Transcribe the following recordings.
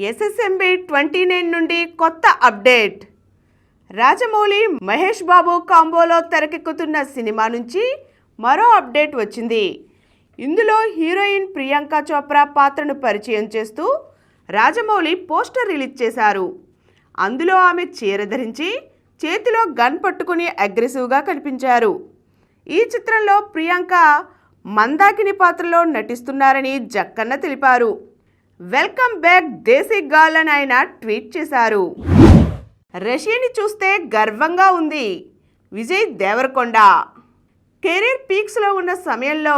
SSMB 29 నుండి కొత్త update. Rajamouli Mahesh Babu కాంబోలో తెరకెక్కుతున్న సినిమా నుంచి మరో అప్డేట్ వచ్చింది. ఇందులో హీరోయిన్ ప్రియాంక చోప్రా పాత్రను పరిచయం చేస్తూ రాజమౌళి పోస్టర్ రిలీజ్ చేశారు. అందులో ఆమె చీర ధరించి చేతిలో గన్ పట్టుకుని అగ్రెసివ్గా కనిపించారు. ఈ చిత్రంలో ప్రియాంక మందాకిని పాత్రలో నటిస్తున్నారని జక్కన్న తెలిపారు. వెల్కమ్ బ్యాక్ దేశీ గర్ల్ అని ఆయన ట్వీట్ చేశారు. రష్మిని చూస్తే గర్వంగా ఉంది. విజయ్ దేవరకొండ కెరీర్ పీక్స్లో ఉన్న సమయంలో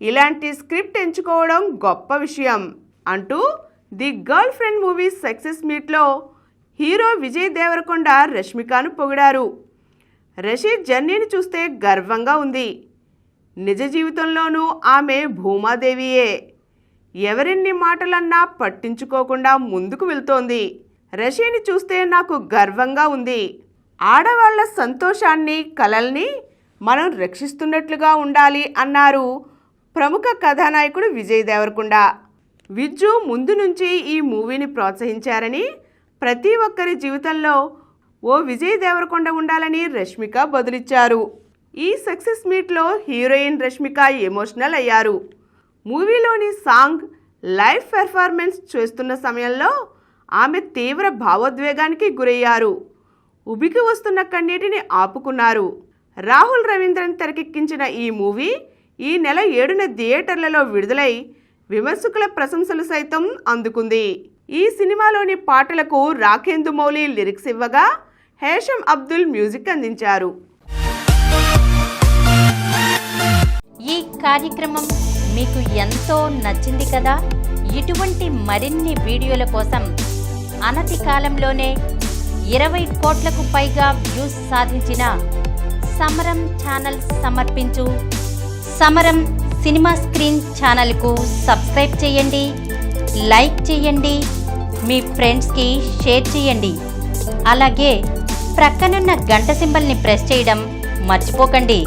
ఇలాంటి స్క్రిప్ట్ ఎంచుకోవడం గొప్ప విషయం అంటూ the girl friend movie success మీట్లో హీరో విజయ్ దేవరకొండ రష్మికను పొగిడారు. రషి జర్నీని చూస్తే గర్వంగా ఉంది. నిజ జీవితంలోనూ ఆమె భూమాదేవియే. ఎవరెన్ని మాటలన్నా పట్టించుకోకుండా ముందుకు వెళ్తోంది. రష్మిని చూస్తే నాకు గర్వంగా ఉంది. ఆడవాళ్ల సంతోషాన్ని, కలల్ని మనం రక్షిస్తున్నట్లుగా ఉండాలి అన్నారు ప్రముఖ కథానాయకుడు విజయ్ దేవరకొండ. విజ్జు ముందు నుంచి ఈ మూవీని ప్రోత్సహించారని, ప్రతి ఒక్కరి జీవితంలో ఓ విజయ్ దేవరకొండ ఉండాలని రష్మిక బదులిచ్చారు. ఈ సక్సెస్ మీట్లో హీరోయిన్ రష్మిక ఎమోషనల్ అయ్యారు. మూవీలోని సాంగ్ లైవ్ పెర్ఫార్మెన్స్ చేస్తున్న సమయంలో ఆమె తీవ్ర భావోద్వేగానికి గురయ్యారు. ఉబికి వస్తున్న కన్నీటిని ఆపుకున్నారు. రాహుల్ రవీంద్రన్ తెరకెక్కించిన ఈ మూవీ ఈ నెల 7న థియేటర్లలో విడుదలై విమర్శకుల ప్రశంసలు సైతం అందుకుంది. ఈ సినిమాలోని పాటలకు రాఖేందు మౌలి లిరిక్స్ ఇవ్వగా హేషం అబ్దుల్ మ్యూజిక్ అందించారు. ఈ కార్యక్రమం మీకు ఎంతో నచ్చింది కదా. ఇటువంటి మరిన్ని వీడియోల కోసం అనతి కాలంలోనే 20 కోట్లకు పైగా వ్యూస్ సాధించిన సమరం ఛానల్ సమర్పించు సమరం సినిమా స్క్రీన్ ఛానల్కు సబ్స్క్రైబ్ చేయండి, లైక్ చేయండి, మీ ఫ్రెండ్స్కి షేర్ చేయండి. అలాగే ప్రక్కనున్న గంట సింబల్ని ప్రెస్ చేయడం మర్చిపోకండి.